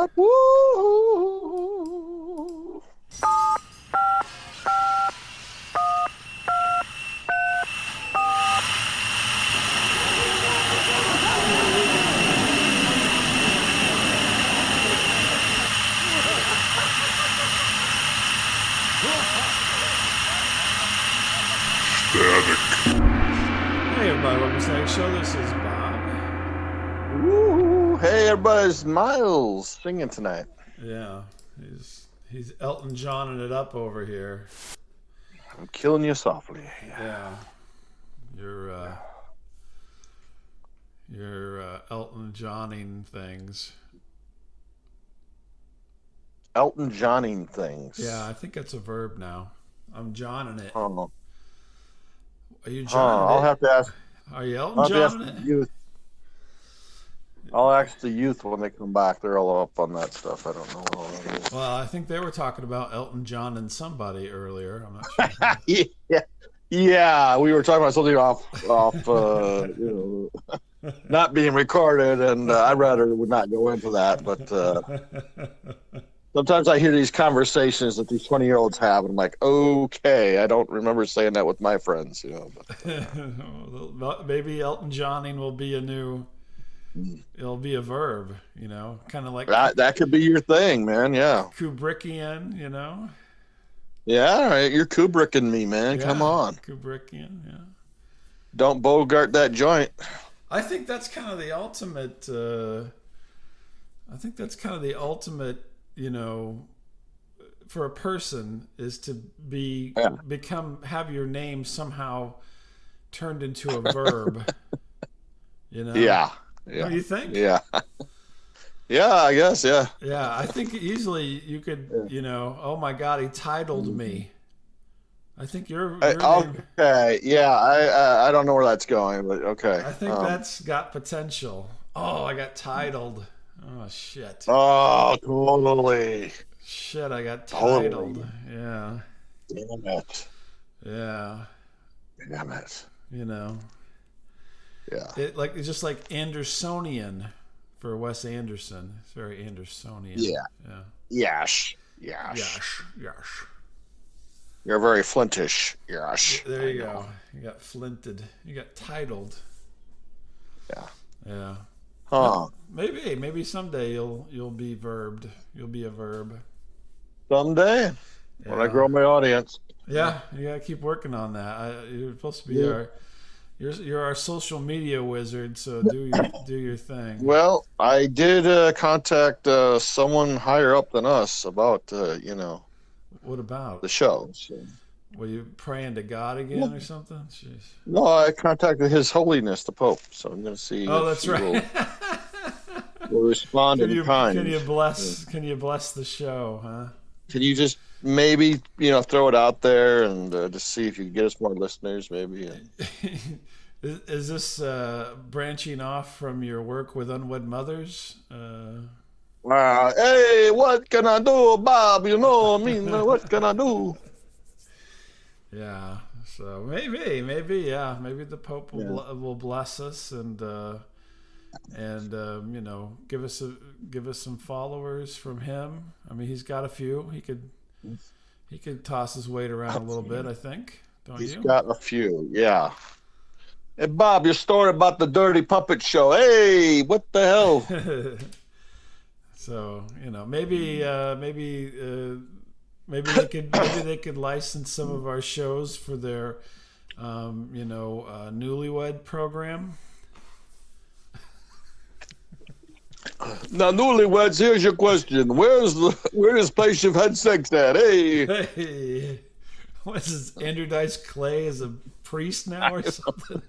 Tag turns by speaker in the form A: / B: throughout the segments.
A: what? Woo!
B: Hey everybody, welcome to the show. This is Bob.
A: Woo! Hey everybody's Miles singing tonight.
B: Yeah, he's Elton Johning it up over here.
A: I'm killing you softly.
B: Yeah, you're Elton Johning things.
A: Elton Johning things.
B: Yeah, I think it's a verb now. I'm Johning it.
A: Oh.
B: Are you Johning
A: I'll
B: it?
A: have to ask.
B: Are you Elton Johning it?
A: Youth. I'll ask the youth when they come back. They're all up on that stuff. I don't know what all that is.
B: Well, I think they were talking about Elton John and somebody earlier. I'm not sure.
A: Yeah, we were talking about something off, not being recorded, and I'd rather would not go into that. But sometimes I hear these conversations that these 20-year-olds have, and I'm like, okay, I don't remember saying that with my friends,
B: But, maybe Elton Johning will be it'll be a verb, kind of like
A: that could be your thing, man. Yeah,
B: Kubrickian,
A: Yeah, all right, you're Kubricking me, man.
B: Yeah,
A: Come on,
B: Kubrickian, yeah.
A: Don't bogart that joint.
B: I think that's kind of the ultimate. For a person is to have your name somehow turned into a verb.
A: Yeah.
B: What do you think?
A: Yeah. Yeah, I guess. Yeah.
B: Yeah, I think easily you could. Oh my God, he titled me. I think your name,
A: okay. Yeah, I don't know where that's going, but okay.
B: I think that's got potential. Oh, I got titled. Oh shit.
A: Oh, totally.
B: Shit, I got titled.
A: Totally.
B: Yeah.
A: Damn it.
B: Yeah.
A: Damn it.
B: Yeah. It's just like Andersonian for Wes Anderson. It's very Andersonian.
A: Yeah. Yash.
B: Yes.
A: You're very flintish. Yash.
B: There you go. You got flinted. You got titled. Yeah.
A: Huh.
B: Maybe someday you'll be verbed. You'll be a verb.
A: Someday, when I grow my audience.
B: Yeah, you gotta keep working on that. You're supposed to be you're our social media wizard. So do your thing.
A: Well, I did contact someone higher up than us about
B: What about
A: the show. So.
B: Were you praying to God again or something? Jeez.
A: No, I contacted His Holiness the Pope, so I'm going to see.
B: Oh, that's right.
A: Will respond in kind.
B: Can you bless the show, huh?
A: Can you just maybe throw it out there and just see if you can get us more listeners, maybe?
B: Is this branching off from your work with unwed mothers?
A: Hey, what can I do, Bob? What can I do?
B: Yeah, so maybe the Pope will bless us and give us some followers from him. I mean, he's got a few. He could toss his weight around a little bit, I think.
A: He's got a few, yeah. Hey, Bob, your story about the dirty puppet show. Hey, what the hell?
B: So maybe they could license some of our shows for their newlywed program.
A: Now, newlyweds, here's your question: where is this place you've had sex at?
B: Hey, what is this? Andrew Dice Clay is a priest now or something?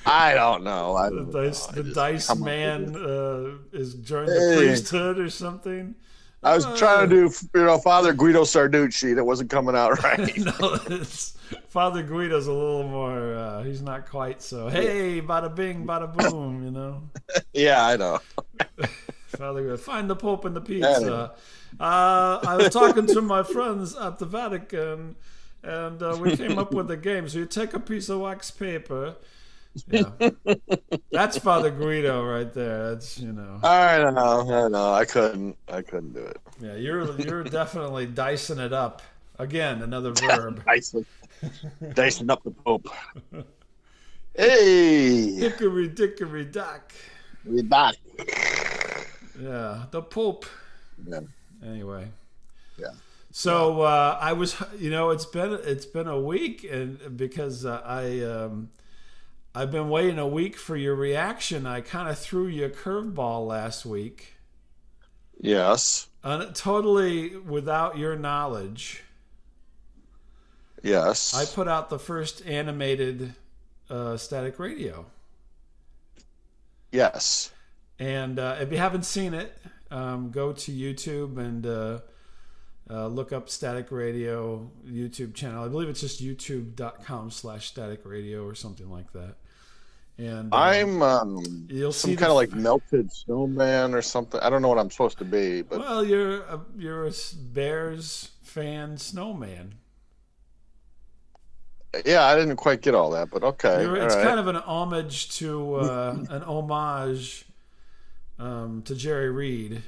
A: I don't know.
B: The Dice Man is joined the priesthood or something.
A: I was trying to do, Father Guido Sarducci. That wasn't coming out right.
B: No, Father Guido's a little more. He's not quite so. Hey, bada bing, bada boom.
A: Yeah, I know.
B: Father Guido, find the Pope and the pizza. I was talking to my friends at the Vatican, and we came up with a game. So you take a piece of wax paper, Yeah. That's Father Guido right there. That's, you know.
A: I know. I couldn't do it.
B: Yeah, you're definitely dicing it up. Again, another verb.
A: Dicing up the Pope. Hey,
B: Hickory dickory dock.
A: we back.
B: Yeah, the Pope.
A: Yeah.
B: Anyway.
A: Yeah.
B: So I was, you know, it's been a week, and because I've been waiting a week for your reaction. I kind of threw you a curveball last week.
A: Yes.
B: Totally without your knowledge.
A: Yes.
B: I put out the first animated static radio.
A: Yes.
B: And if you haven't seen it, go to YouTube and look up Static Radio YouTube channel. I believe it's just youtube.com/static radio or something like that. And
A: I'm
B: you'll
A: some
B: see
A: kind of like melted snowman or something. I don't know what I'm supposed to be, but
B: well, you're a Bears fan snowman.
A: yeah, I didn't quite get all that, but okay.
B: It's kind of an homage to an homage to Jerry Reed.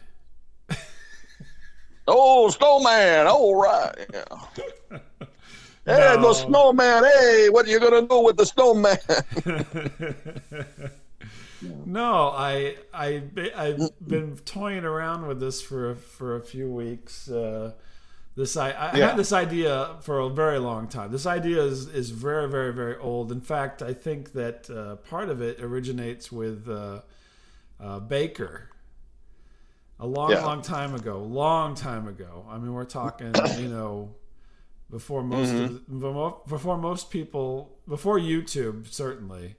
A: Oh, snowman! All right, yeah. Hey,
B: No.
A: the snowman! Hey, what are you gonna do with the snowman?
B: No, I've been toying around with this for a few weeks. I had this idea for a very long time. This idea is very, very, very old. In fact, I think that part of it originates with Baker. A long time ago. I mean, we're talking, you know, before most people, before YouTube, certainly.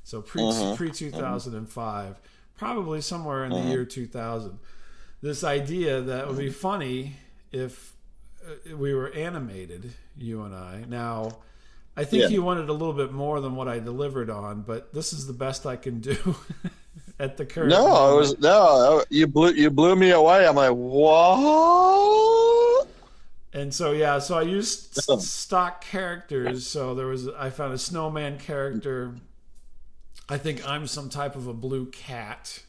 B: So pre 2005, probably somewhere in the year 2000. This idea that it would be funny if we were animated, you and I. Now, I think you wanted a little bit more than what I delivered on, but this is the best I can do at the current moment.
A: You blew me away. I'm like, what?
B: And so so I used stock characters. So I found a snowman character. I think I'm some type of a blue cat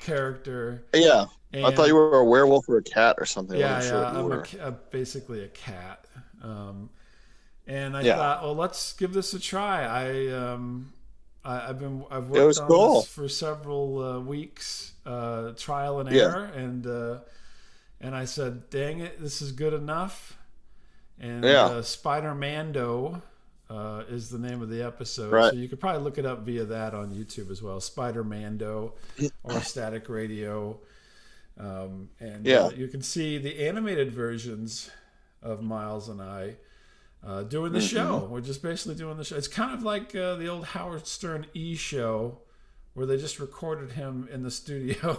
B: character.
A: Yeah,
B: And
A: I thought you were a werewolf or a cat or something.
B: I'm basically a cat. And I thought, well, let's give this a try. I've worked on this for several weeks, trial and error, and I said, dang it, this is good enough. And Spider-Mando is the name of the episode.
A: Right.
B: So you could probably look it up via that on YouTube as well, Spider-Mando or Static Radio. You can see the animated versions of Miles and I doing the show. We're just basically doing the show. It's kind of like the old Howard Stern show where they just recorded him in the studio.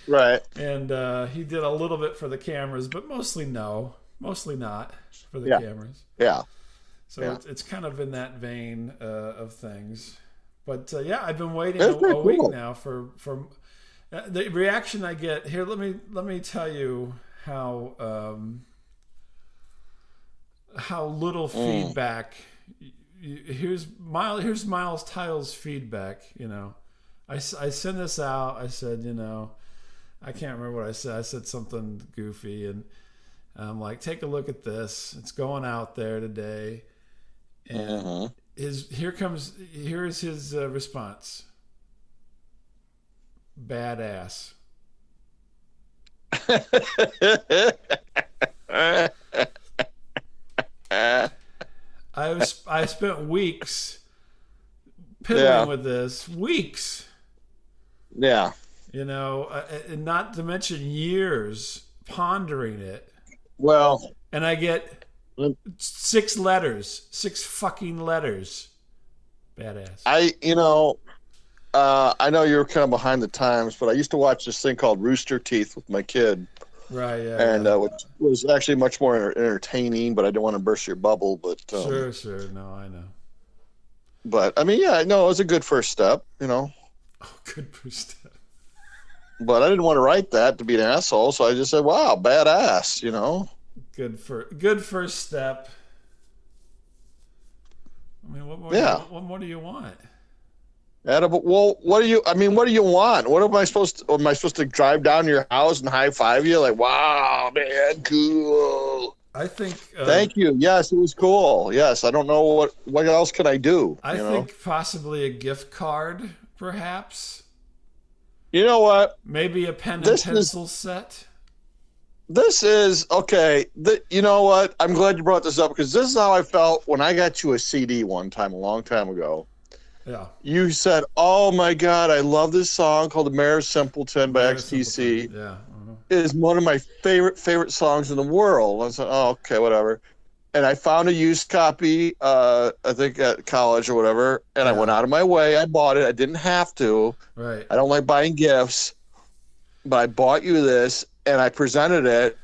A: Right.
B: And he did a little bit for the cameras, but mostly not for the cameras.
A: Yeah.
B: So it's kind of in that vein of things. But I've been waiting a week now for the reaction I get here. Let me tell you how little feedback. Here's Miles Tile's feedback. You know, I send this out. I said, you know, I can't remember what I said. I said something goofy, and I'm like, take a look at this. It's going out there today. And here's his response. Badass. I spent weeks piddling with this. Weeks.
A: Yeah.
B: You know, and not to mention years pondering it.
A: Well,
B: and I get 6 fucking letters. Badass.
A: I know you're kind of behind the times, but I used to watch this thing called Rooster Teeth with my kid.
B: Right, yeah.
A: And which was actually much more entertaining, but I don't want to burst your bubble. But
B: sure. No, I know.
A: But, I mean, it was a good first step, you know.
B: Oh, good first step.
A: But I didn't want to write that to be an asshole, so I just said, wow, badass, you know.
B: Good first step. I mean,
A: Yeah.
B: What more do you want?
A: Well, what do you? I mean, what do you want? What am I supposed to? Am I supposed to drive down to your house and high five you? Like, wow, man, cool.
B: I think.
A: Thank you. Yes, it was cool. Yes, I don't know what else can I do.
B: I think possibly a gift card, perhaps.
A: You know what?
B: Maybe a pen and pencil set.
A: This is okay. You know what? I'm glad you brought this up because this is how I felt when I got you a CD one time, a long time ago.
B: Yeah.
A: You said, "Oh my God, I love this song called "The Mayor of Simpleton" by XTC.
B: Yeah.
A: It is one of my favorite songs in the world." I said, "Oh, okay, whatever." And I found a used copy, I think at college or whatever, and I went out of my way. I bought it. I didn't have to.
B: Right.
A: I don't like buying gifts, but I bought you this, and I presented it,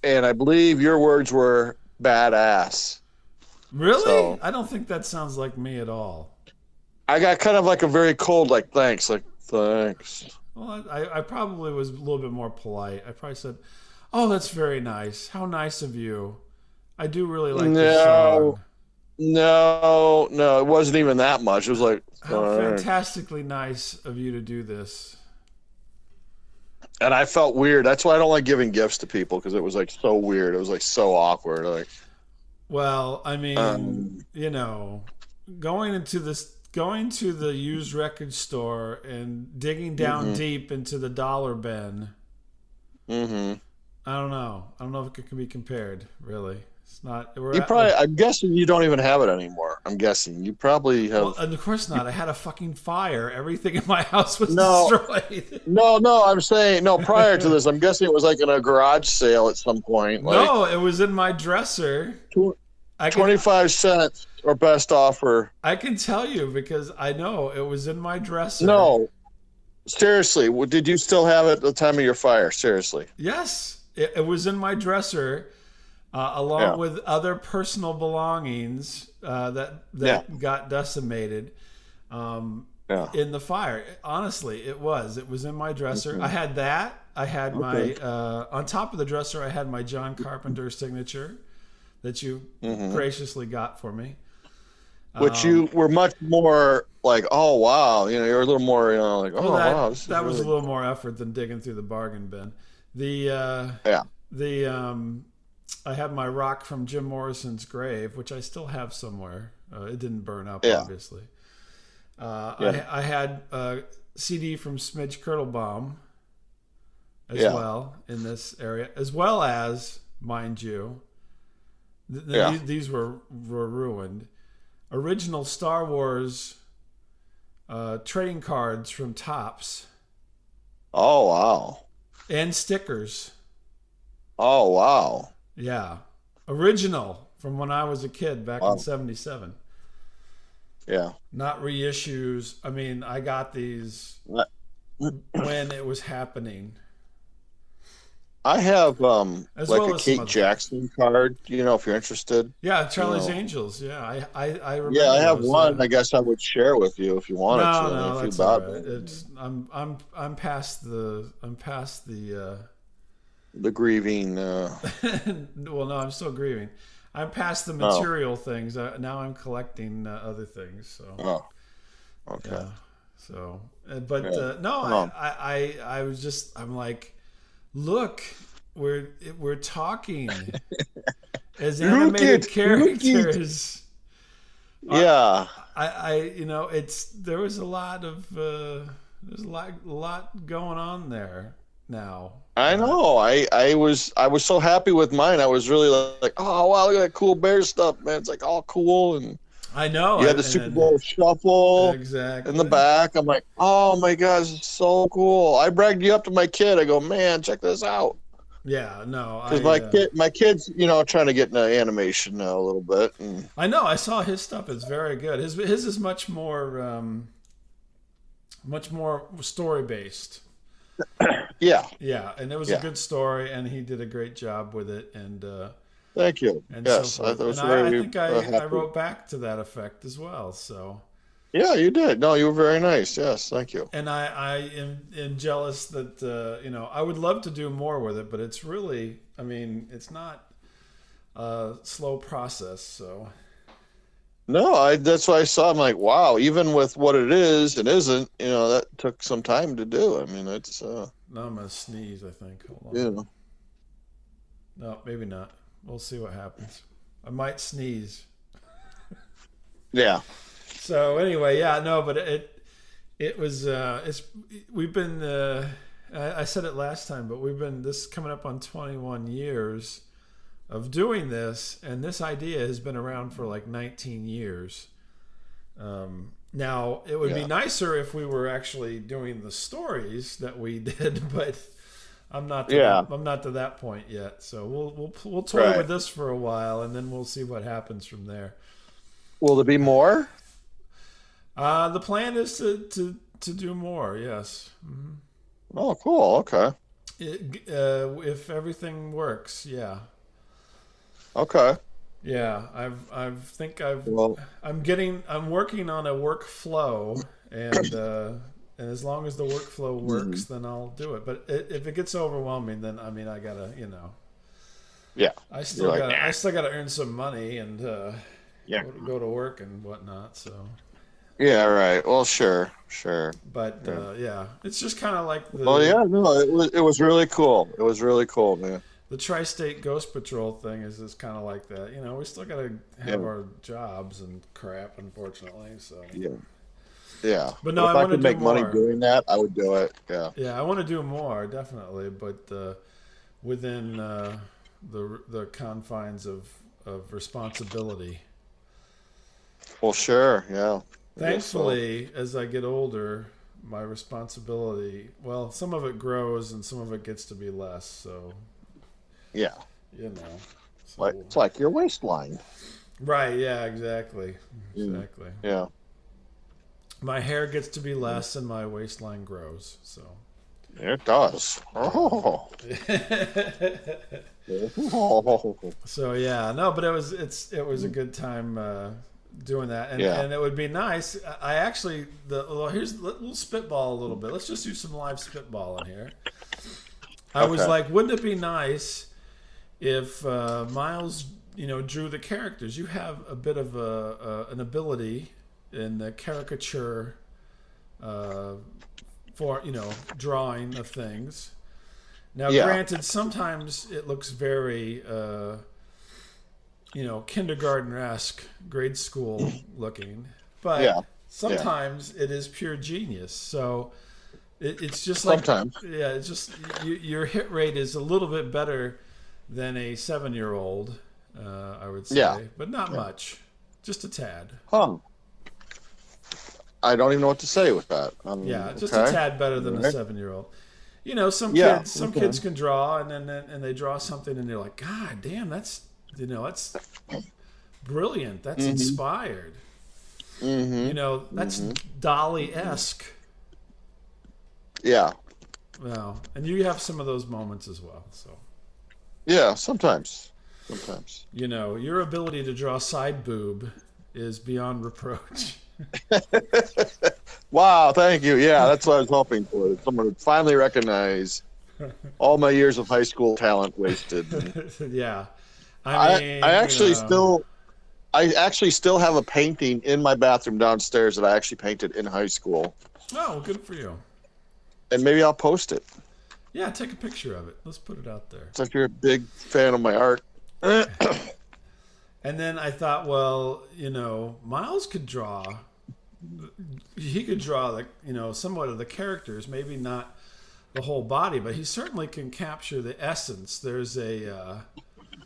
A: and I believe your words were "badass."
B: Really?
A: So,
B: I don't think that sounds like me at all.
A: I got kind of like a very cold, like, thanks.
B: Well, I probably was a little bit more polite. I probably said, "Oh, that's very nice. How nice of you. I do really like this song."
A: No, it wasn't even that much. It was like,
B: how fantastically nice of you to do this.
A: And I felt weird. That's why I don't like giving gifts to people because it was like so weird. It was like so awkward. Like,
B: well, I mean, going to the used record store and digging down deep into the dollar bin.
A: Mm-hmm.
B: I don't know if it can be compared. Really, it's not.
A: I'm guessing you don't even have it anymore. I'm guessing you probably have.
B: Well, and of course not. I had a fucking fire. Everything in my house was destroyed.
A: No. I'm saying no. Prior to this, I'm guessing it was like in a garage sale at some point.
B: No, it was in my dresser.
A: 25 cents or best offer.
B: I can tell you because I know it was in my dresser.
A: No, seriously, did you still have it at the time of your fire? Seriously?
B: Yes, it was in my dresser, along with other personal belongings that got decimated in the fire. Honestly, it was in my dresser.
A: Mm-hmm.
B: I had that. I had my on top of the dresser. I had my John Carpenter signature that you graciously got for me.
A: Which you were much more like, oh wow, you're a little more, like, oh wow.
B: That was a little more effort than digging through the bargain bin. I have my rock from Jim Morrison's grave, which I still have somewhere. It didn't burn up, obviously. I had a CD from Smidge Kirtlebaum as well in this area, as well as, mind you, these were ruined. Original Star Wars trading cards from Topps.
A: Oh, wow.
B: And stickers.
A: Oh, wow.
B: Yeah. Original from when I was a kid back in 77.
A: Yeah.
B: Not reissues. I mean, I got these when it was happening.
A: I have
B: as
A: like
B: well
A: a Kate Jackson card, if you're interested.
B: Yeah, Charlie's Angels. Yeah, I remember.
A: Yeah, I have one. I guess I would share with you if you wanted to.
B: No, that's all right. It's I'm past the
A: grieving.
B: Well, no, I'm still grieving. I'm past the material things. Now I'm collecting other things. So.
A: Oh. Okay.
B: Yeah. So, no, I was just, I'm like, look, we're talking as animated characters.
A: Yeah.
B: There was a lot of there's a lot going on there now.
A: I know. I was so happy with mine. I was really like, oh wow, look at that cool bear stuff, man. It's like all cool, and
B: I know.
A: You had the Super Bowl shuffle
B: exactly
A: in the back. I'm like, oh my gosh, this is so cool. I bragged you up to my kid. I go, man, check this out.
B: Yeah, no,
A: because my kid's trying to get into animation now a little bit. And
B: I know. I saw his stuff. It's very good. His is much more story based.
A: Yeah,
B: and it was a good story, and he did a great job with it. And
A: thank you.
B: And
A: yes,
B: so forth. I think I wrote back to that effect as well. So
A: yeah, you did. No, you were very nice. Yes, thank you.
B: And I am jealous that I would love to do more with it, but it's really, I mean, it's not a slow process. So
A: No, that's what I saw. I'm like, wow, even with what it is and isn't, that took some time to do. I mean, it's
B: No, I'm gonna sneeze. I think. Hold on.
A: you know,
B: No, maybe not. We'll see what happens. I might sneeze.
A: yeah,
B: So anyway, yeah, no, but it was it's we've been I said it last time, but we've been this coming up on 21 years of doing this, and this idea has been around for like 19 years. Now it would be nicer if we were actually doing the stories that we did, but I'm not to that point yet. So we'll toy with this for a while, and then we'll see what happens from there.
A: Will there be more?
B: The plan is to do more. Yes. Mm-hmm.
A: Oh, cool. Okay.
B: If everything works, yeah.
A: Okay.
B: Yeah, I'm working on a workflow, and as long as the workflow works, then I'll do it. But if it gets overwhelming, then I mean I gotta,
A: Yeah.
B: I still gotta earn some money and go to work and whatnot. So.
A: Yeah. Right. Well, sure.
B: But it's just kind of like
A: it was really cool. It was really cool, man.
B: The TriState Ghost Patrol thing is kind of like that. We still got to have our jobs and crap, unfortunately. So
A: yeah.
B: But no,
A: if I could make money doing that, I would do it. Yeah.
B: Yeah, I want to do more, definitely, but within the confines of responsibility.
A: Well, sure. Yeah.
B: Thankfully, as I get older, my responsibility, well, some of it grows and some of it gets to be less. So.
A: Yeah.
B: So,
A: it's like your waistline.
B: Right, yeah, exactly. Exactly.
A: Yeah.
B: My hair gets to be less and my waistline grows, so.
A: It does. Oh.
B: So yeah, no, but it was a good time doing that, and it would be nice. I actually we'll spitball a little bit. Let's just do some live spitballing here. I was like, wouldn't it be nice if Miles, drew the characters? You have a bit of an ability in the caricature for drawing of things. Now, granted, sometimes it looks very kindergarten-esque, grade school looking, but sometimes it is pure genius. So it's just like
A: sometimes,
B: it's just your hit rate is a little bit better than a 7-year-old, I would say, but not much, just a tad.
A: Huh. I don't even know what to say with that.
B: Just a tad better than a 7-year-old. Some kids can draw, and they draw something, and they're like, God damn, that's brilliant. That's inspired.
A: Mm-hmm.
B: That's Dali-esque.
A: Yeah.
B: Well, and you have some of those moments as well. So.
A: Yeah, sometimes.
B: Your ability to draw side boob is beyond reproach.
A: Wow, thank you. Yeah, that's what I was hoping for. Someone would finally recognize all my years of high school talent wasted.
B: Yeah.
A: I actually still have a painting in my bathroom downstairs that I actually painted in high school.
B: Oh, well, good for you.
A: And maybe I'll post it.
B: Yeah, take a picture of it. Let's put it out there.
A: It's like you're a big fan of my art.
B: And then I thought, well, Miles could draw. He could draw somewhat of the characters, maybe not the whole body, but he certainly can capture the essence. There's a.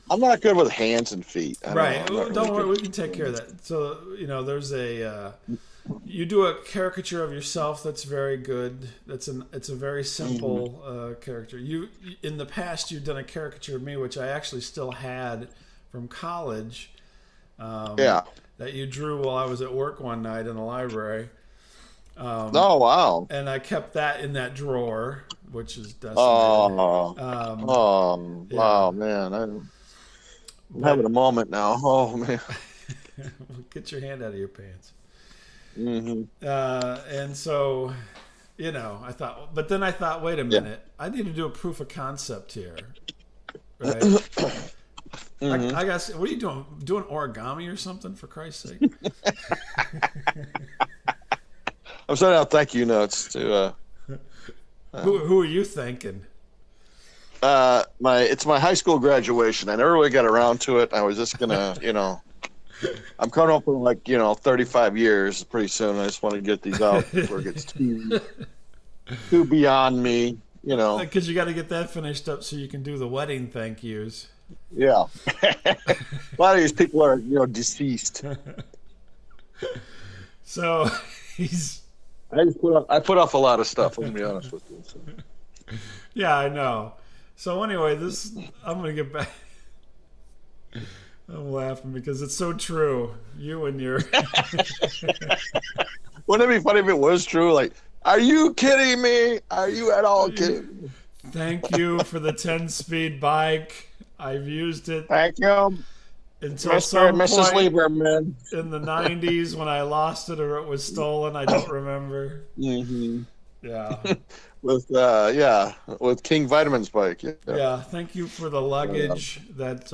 A: I'm not good with hands and feet.
B: Don't worry, we can take care of that. So there's a. You do a caricature of yourself that's very good. It's a very simple character. You in the past you've done a caricature of me, which I actually still had from college. That you drew while I was at work one night in the library.
A: Oh wow!
B: And I kept that in that drawer, which is decimated.
A: Wow, man! I'm having a moment now. Oh man!
B: Get your hand out of your pants.
A: Mm-hmm.
B: And so, I thought, but then I thought, wait a minute, I need to do a proof of concept here, right? I guess. What are you doing? Doing origami or something? For Christ's sake!
A: I'm sending out thank you notes to.
B: Who are you thanking?
A: It's my high school graduation. I never really got around to it. I was just gonna, I'm coming up with 35 years pretty soon. I just want to get these out before it gets too beyond me.
B: Because you got to get that finished up so you can do the wedding thank yous.
A: Yeah. A lot of these people are, deceased.
B: So
A: I put off a lot of stuff. I'm gonna be honest with you. So.
B: Yeah, I know. So anyway, I'm gonna get back. I'm laughing because it's so true. You and your.
A: Wouldn't it be funny if it was true? Like, are you kidding me? Are you at all kidding me?
B: Thank you for the 10-speed bike. I've used it.
A: Thank you.
B: Until some
A: Mrs.
B: point
A: Lieberman.
B: in the 90s when I lost it or it was stolen. I don't remember.
A: Mm-hmm.
B: Yeah.
A: with King Vitamin's bike.
B: Yeah. Thank you for the luggage that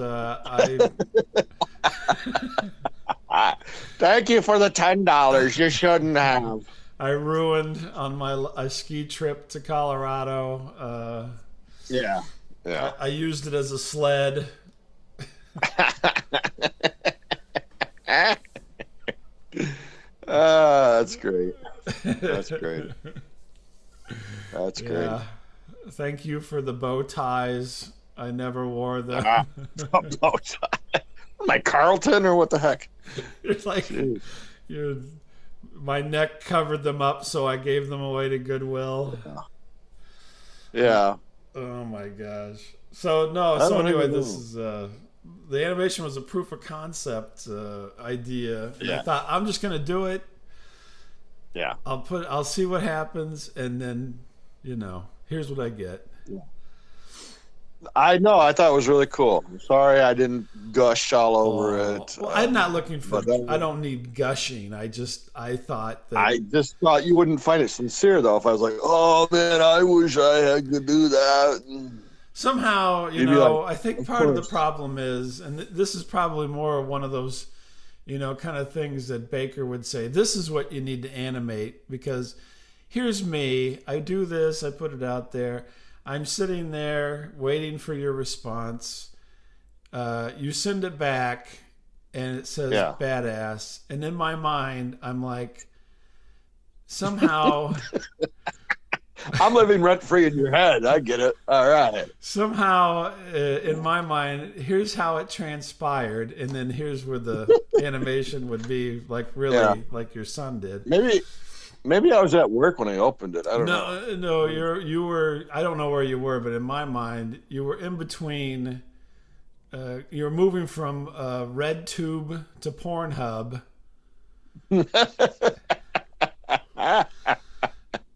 B: I.
A: Thank you for the $10. You shouldn't have.
B: I ruined on a ski trip to Colorado.
A: Yeah.
B: I used it as a sled.
A: That's great. That's great. That's great.
B: Yeah. Thank you for the bow ties. I never wore them.
A: Bow tie. My Carlton or what the heck?
B: It's like my neck covered them up, so I gave them away to Goodwill.
A: Yeah.
B: Oh my gosh. So anyway, this is the animation was a proof of concept idea.
A: Yeah.
B: I thought I'm just gonna do it.
A: Yeah.
B: I'll see what happens, and then here's what I get.
A: Yeah. I know. I thought it was really cool. I'm sorry I didn't gush all over it.
B: Well, I'm not looking for. I don't need gushing. I thought that.
A: I just thought you wouldn't find it sincere though. If I was like, "Oh man, I wish I could do that."
B: Somehow, I think part of the problem is, and this is probably more one of those, kind of things that Baker would say. This is what you need to animate because here's me. I do this. I put it out there. I'm sitting there waiting for your response. You send it back, and it says badass. And in my mind, I'm like, somehow...
A: I'm living rent-free in your head. I get it. All right.
B: Somehow, in my mind, here's how it transpired, and then here's where the animation would be, like really like your son did. Maybe I was at work when I opened it. I don't know. No, you were. I don't know where you were, but in my mind, you were in between. You were moving from RedTube to Pornhub,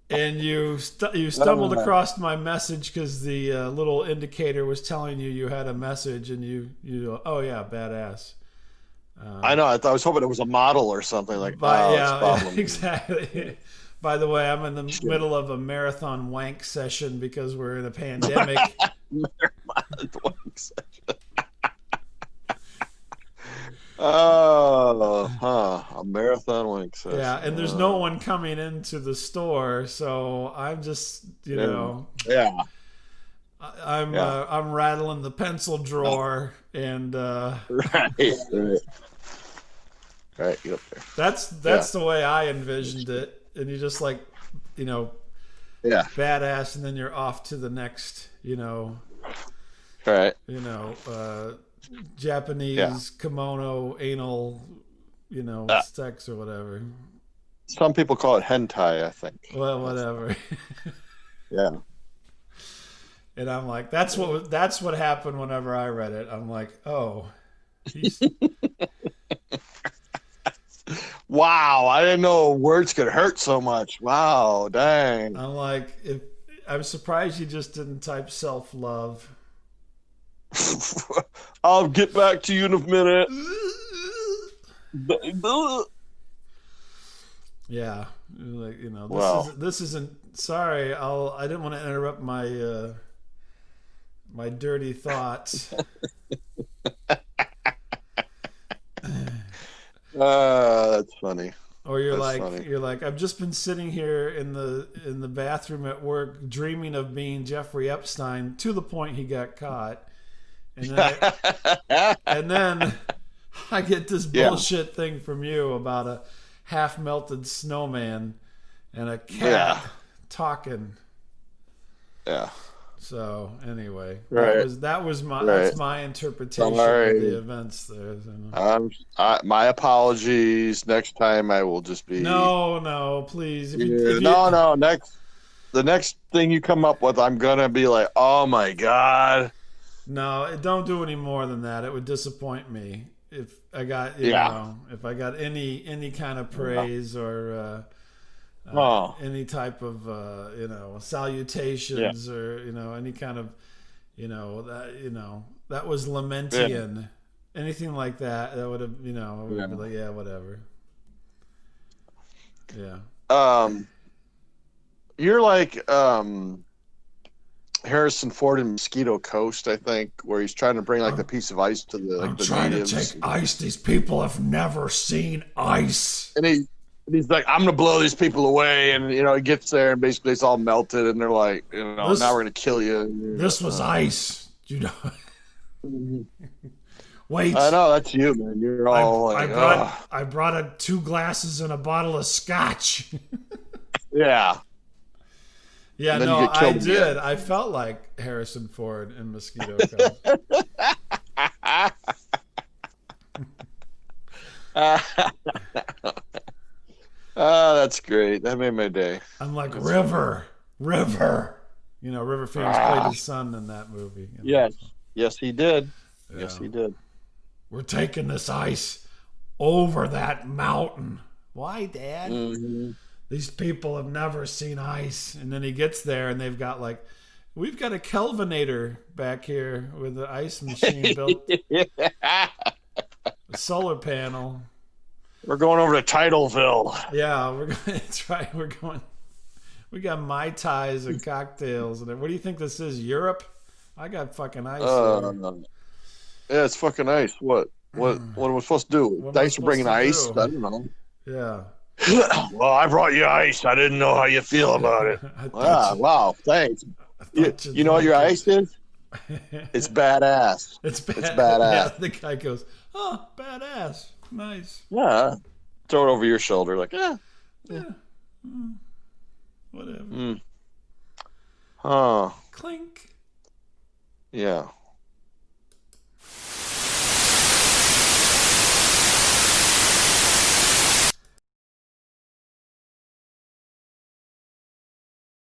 B: and you stumbled across my message because the little indicator was telling you had a message, and you oh yeah, badass.
A: I know. I was hoping it was a model or something like.
B: Exactly. By the way, I'm in the middle of a marathon wank session because we're in a pandemic.
A: Marathon wank session. A marathon wank session.
B: Yeah, and there's no one coming into the store, so I'm just,
A: Yeah.
B: I'm rattling the pencil drawer and.
A: Right, get up there.
B: That's the way I envisioned it, and you just badass, and then you're off to the next,
A: right,
B: Japanese kimono anal, sex or whatever.
A: Some people call it hentai, I think.
B: Well, whatever.
A: Yeah.
B: And I'm like, that's what happened whenever I read it. I'm like, oh, he's.
A: Wow, I didn't know words could hurt so much. Wow, dang.
B: I'm like, I'm surprised you just didn't type self-love.
A: I'll get back to you in a minute.
B: Yeah, like
A: wow.
B: This isn't. Sorry, I didn't want to interrupt my my dirty thoughts.
A: That's funny.
B: Or you're
A: That's
B: like
A: funny.
B: you're like I've just been sitting here in the bathroom at work dreaming of being Jeffrey Epstein to the point he got caught, and then I get this
A: Yeah.
B: bullshit thing from you about a half melted snowman and a cat
A: Yeah.
B: talking.
A: Yeah.
B: So anyway,
A: Right.
B: that's
A: Right.
B: my interpretation
A: Sorry.
B: of the events there. So.
A: My apologies. Next time I will just be.
B: No, please.
A: No. The next thing you come up with, I'm gonna be like, oh my god.
B: No, don't do any more than that. It would disappoint me if I got if I got any kind of praise or any type of salutations or any kind of that was Lamentian, anything like that. That would have be like whatever. Yeah.
A: You're like Harrison Ford in Mosquito Coast, I think, where he's trying to bring like the piece of ice to the
B: I'm
A: the
B: trying
A: natives.
B: to take ice. These people have never seen ice.
A: And he's like, I'm gonna blow these people away, and he gets there and basically it's all melted, and they're like, now we're gonna kill you.
B: This was ice, Wait,
A: I know that's you, man. You're all
B: I brought 2 glasses and a bottle of scotch.
A: Yeah.
B: Yeah, no, I did. I felt like Harrison Ford in Mosquito Coast.
A: That's great. That made my day.
B: I'm like, River. River Phoenix played his son in that movie.
A: Yes. Yes, he did.
B: Yeah.
A: Yes, he did.
B: We're taking this ice over that mountain. Why, Dad?
A: Mm-hmm.
B: These people have never seen ice. And then he gets there and they've got we've got a Kelvinator back here with the ice machine built. A solar panel.
A: We're going over to Tidalesville.
B: Yeah, that's right. We got Mai Tais and cocktails. And what do you think this is? Europe? I got fucking ice here.
A: Yeah, it's fucking ice. What am I supposed to do? Thanks for bringing ice. I don't know.
B: Yeah.
A: Well, I brought you ice. I didn't know how you feel about it. Wow, thanks. You know what your ice is? It's badass.
B: It's badass. Yeah, the guy goes, oh, badass. Nice.
A: Yeah. Throw it over your shoulder like, yeah.
B: Whatever.
A: Huh.
B: Clink.
A: Yeah.